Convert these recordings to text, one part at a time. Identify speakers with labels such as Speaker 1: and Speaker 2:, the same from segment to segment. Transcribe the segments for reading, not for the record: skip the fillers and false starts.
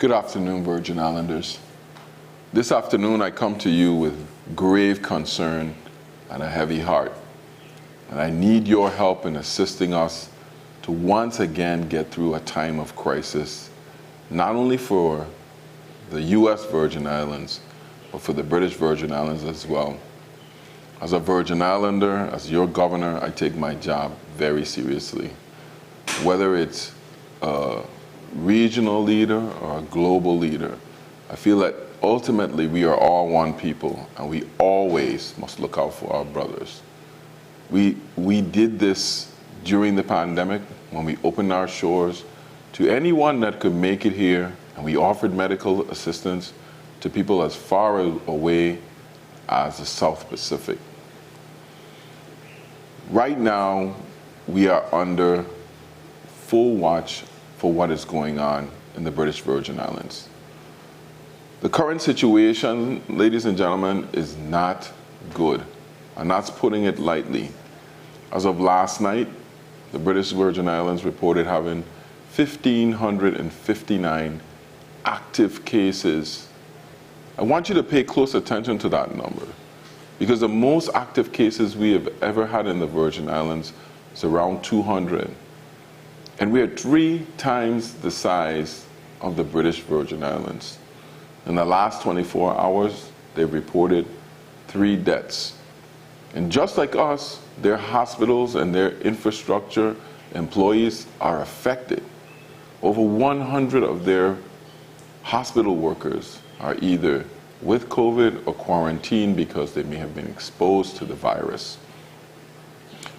Speaker 1: Good afternoon, Virgin Islanders. This afternoon I come to you with grave concern and a heavy heart. And I need your help in assisting us to once again get through a time of crisis, not only for the U.S. Virgin Islands, but for the British Virgin Islands as well. As a Virgin Islander, as your governor, I take my job very seriously. Whether it's a regional leader or a global leader, I feel that ultimately we are all one people and we always must look out for our brothers. We did this during the pandemic when we opened our shores to anyone that could make it here, and we offered medical assistance to people as far away as the South Pacific. Right now, we are under full watch for what is going on in the British Virgin Islands. The current situation, ladies and gentlemen, is not good, and that's putting it lightly. As of last night, the British Virgin Islands reported having 1,559 active cases. I want you to pay close attention to that number, because the most active cases we have ever had in the Virgin Islands is around 200. And we are 3 times the size of the British Virgin Islands. In the last 24 hours, they've reported 3 deaths. And just like us, their hospitals and their infrastructure employees are affected. Over 100 of their hospital workers are either with COVID or quarantined because they may have been exposed to the virus.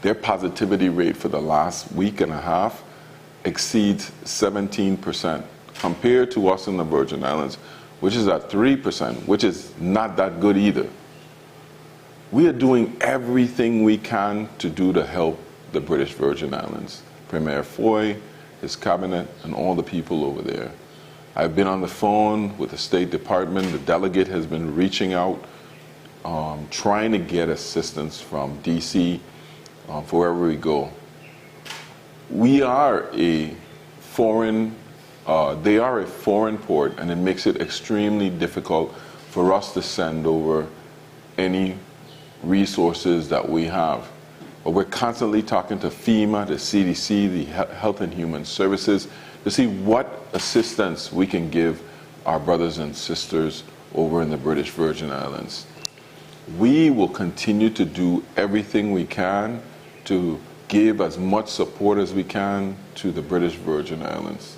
Speaker 1: Their positivity rate for the last week and a half exceeds 17% compared to us in the Virgin Islands, which is at 3%, which is not that good either. We are doing everything we can to help the British Virgin Islands. Premier Foy, his cabinet, and all the people over there. I've been on the phone with the State Department. The delegate has been reaching out, trying to get assistance from DC for wherever we go. We are a foreign, they are a foreign port, and it makes it extremely difficult for us to send over any resources that we have. But we're constantly talking to FEMA, the CDC, the Health and Human Services, to see what assistance we can give our brothers and sisters over in the British Virgin Islands. We will continue to do everything we can to give as much support as we can to the British Virgin Islands.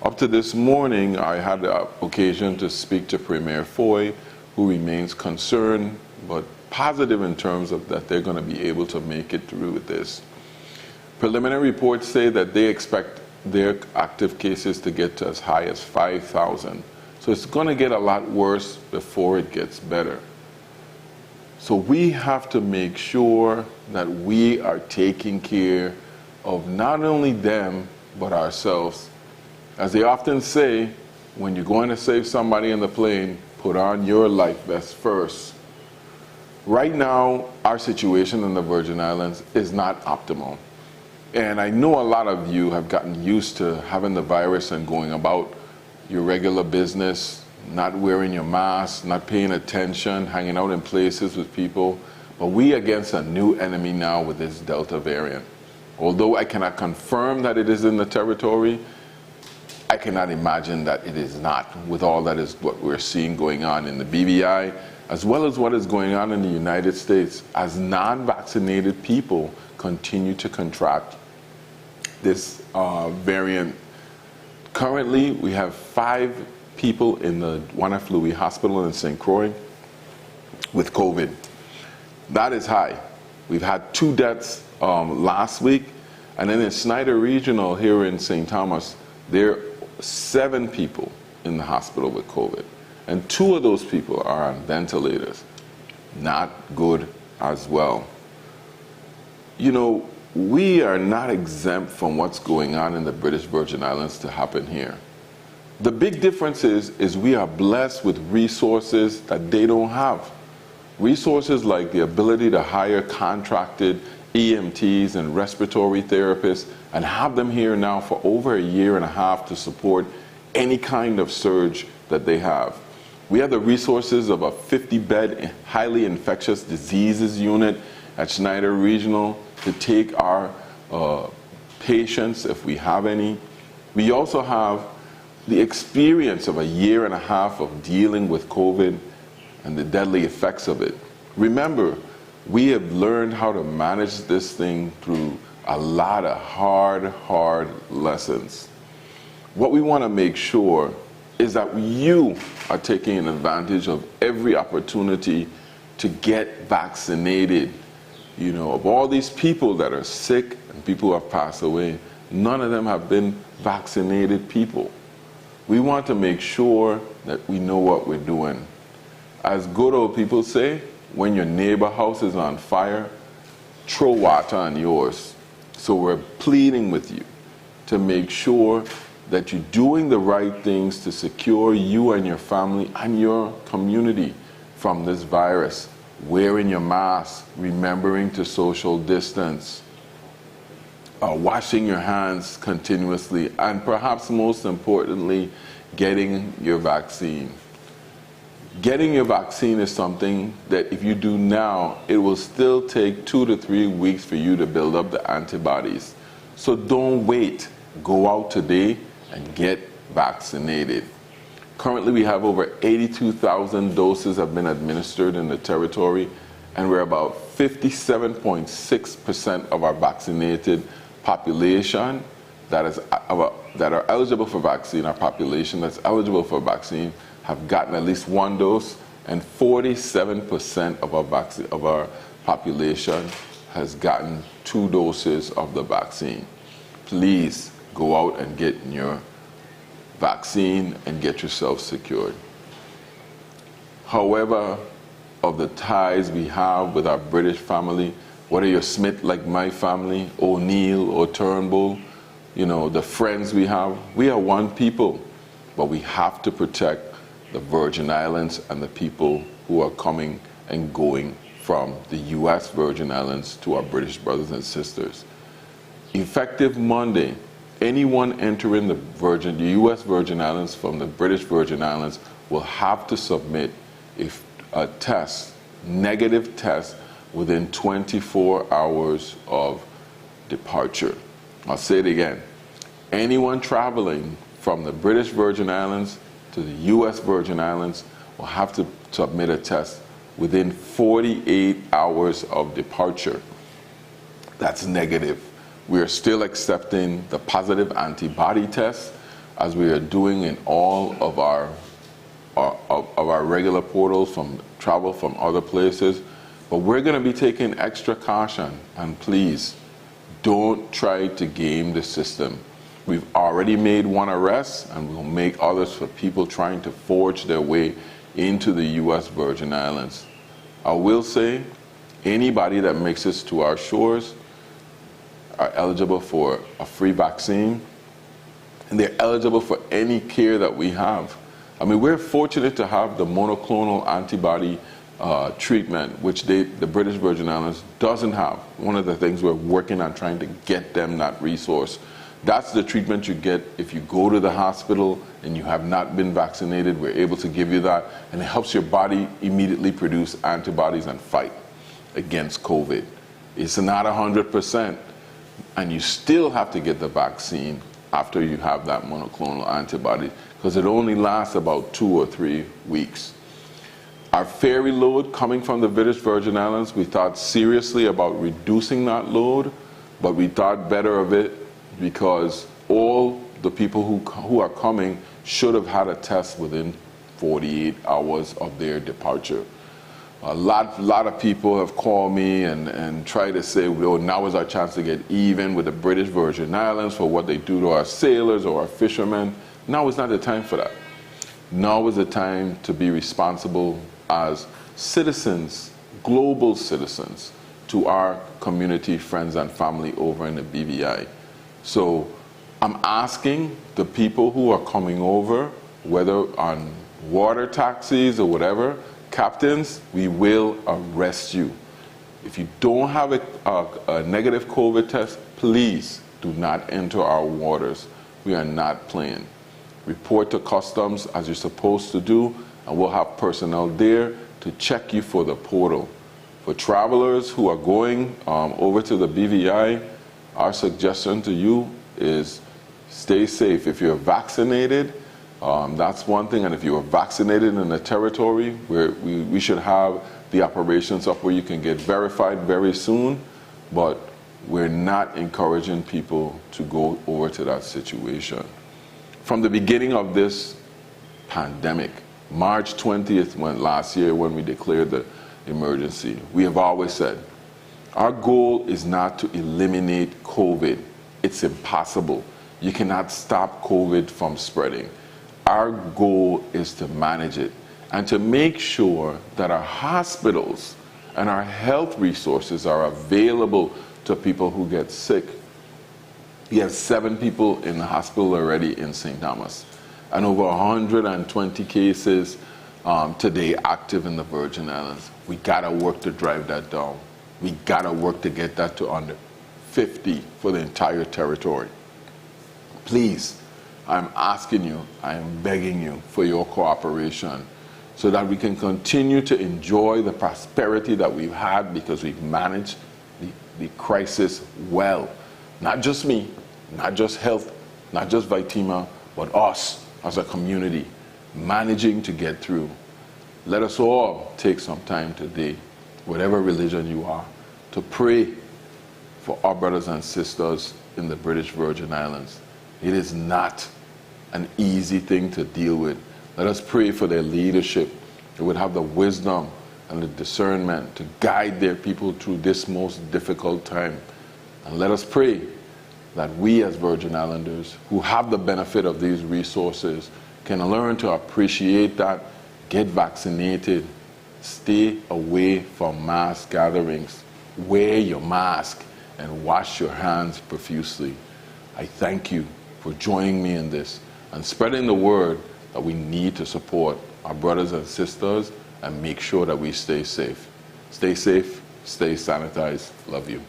Speaker 1: Up to this morning, I had the occasion to speak to Premier Foy, who remains concerned, but positive in terms of that they're going to be able to make it through with this. Preliminary reports say that they expect their active cases to get to as high as 5,000. So it's going to get a lot worse before it gets better. So we have to make sure that we are taking care of not only them, but ourselves. As they often say, when you're going to save somebody on the plane, put on your life vest first. Right now, our situation in the Virgin Islands is not optimal. And I know a lot of you have gotten used to having the virus and going about your regular business, not wearing your mask, not paying attention, hanging out in places with people. But we are against a new enemy now with this Delta variant. Although I cannot confirm that it is in the territory, I cannot imagine that it is not, with all that is what we're seeing going on in the BVI, as well as what is going on in the United States as non-vaccinated people continue to contract this variant. Currently, we have 5 people in the Wanaflui Hospital in St. Croix with COVID. That is high. We've had 2 deaths last week, and then in Snyder Regional here in St. Thomas, there are 7 people in the hospital with COVID, and 2 of those people are on ventilators. Not good as well. You know, we are not exempt from what's going on in the British Virgin Islands to happen here. The big difference is we are blessed with resources that they don't have. Resources like the ability to hire contracted EMTs and respiratory therapists and have them here now for over a year and a half to support any kind of surge that they have. We have the resources of a 50-bed highly infectious diseases unit at Schneider Regional to take our patients if we have any. We also have the experience of a year and a half of dealing with COVID and the deadly effects of it. Remember, we have learned how to manage this thing through a lot of hard lessons. What we want to make sure is that you are taking advantage of every opportunity to get vaccinated. You know, of all these people that are sick and people who have passed away, none of them have been vaccinated people. We want to make sure that we know what we're doing. As good old people say, when your neighbor house is on fire, throw water on yours. So we're pleading with you to make sure that you're doing the right things to secure you and your family and your community from this virus. Wearing your mask, remembering to social distance, washing your hands continuously, and perhaps most importantly, getting your vaccine. Getting your vaccine is something that if you do now, it will still take 2 to 3 weeks for you to build up the antibodies. So don't wait. Go out today and get vaccinated. Currently, we have over 82,000 doses have been administered in the territory, and we're about 57.6% of our vaccinated population that are eligible for vaccine. Our population that's eligible for vaccine have gotten at least one dose, and 47% of our population has gotten 2 doses of the vaccine. Please go out and get your vaccine and get yourself secured. However, of the ties we have with our British family, whether you're Smith like my family, O'Neill or Turnbull, you know, the friends we have, we are one people, but we have to protect the Virgin Islands and the people who are coming and going from the US Virgin Islands to our British brothers and sisters. Effective Monday, anyone entering the US Virgin Islands from the British Virgin Islands will have to submit a test, negative test, within 24 hours of departure. I'll say it again. Anyone traveling from the British Virgin Islands to the US Virgin Islands will have to submit a test within 48 hours of departure. That's negative. We are still accepting the positive antibody tests as we are doing in all of our regular portals from travel from other places. But we're going to be taking extra caution, and please don't try to game the system. We've already made one arrest, and we'll make others for people trying to forge their way into the US Virgin Islands. I will say, anybody that makes it to our shores are eligible for a free vaccine, and they're eligible for any care that we have. I mean, we're fortunate to have the monoclonal antibody treatment, which the British Virgin Islands doesn't have. One of the things we're working on trying to get them that resource. That's the treatment you get if you go to the hospital and you have not been vaccinated. We're able to give you that, and it helps your body immediately produce antibodies and fight against COVID. It's not 100%, and you still have to get the vaccine after you have that monoclonal antibody, because it only lasts about 2 or 3 weeks. Our ferry load coming from the British Virgin Islands, we thought seriously about reducing that load, but we thought better of it because all the people who are coming should have had a test within 48 hours of their departure. A lot of people have called me and tried to say, well, now is our chance to get even with the British Virgin Islands for what they do to our sailors or our fishermen. Now is not the time for that. Now is the time to be responsible as citizens, global citizens, to our community, friends, and family over in the BVI. So I'm asking the people who are coming over, whether on water taxis or whatever, captains, we will arrest you. If you don't have a negative COVID test, please do not enter our waters. We are not playing. report to customs as you're supposed to do, and we'll have personnel there to check you for the portal. For travelers who are going over to the BVI, our suggestion to you is stay safe. If you're vaccinated, that's one thing, and if you are vaccinated in the territory, we should have the operations up where you can get verified very soon, but we're not encouraging people to go over to that situation. From the beginning of this pandemic, March 20th last year when we declared the emergency, we have always said, our goal is not to eliminate COVID. It's impossible. You cannot stop COVID from spreading. Our goal is to manage it and to make sure that our hospitals and our health resources are available to people who get sick. We have 7 people in the hospital already in St. Thomas, and over 120 cases today active in the Virgin Islands. We gotta work to drive that down. We gotta work to get that to under 50 for the entire territory. Please, I'm asking you, I am begging you for your cooperation so that we can continue to enjoy the prosperity that we've had because we've managed the crisis well. Not just me, not just health, not just Vitima, but us as a community managing to get through. Let us all take some time today, whatever religion you are, to pray for our brothers and sisters in the British Virgin Islands. It is not an easy thing to deal with. Let us pray for their leadership. They would have the wisdom and the discernment to guide their people through this most difficult time. And let us pray that we as Virgin Islanders who have the benefit of these resources can learn to appreciate that, get vaccinated, stay away from mass gatherings, wear your mask, and wash your hands profusely. I thank you for joining me in this and spreading the word that we need to support our brothers and sisters and make sure that we stay safe. Stay safe, stay sanitized. Love you.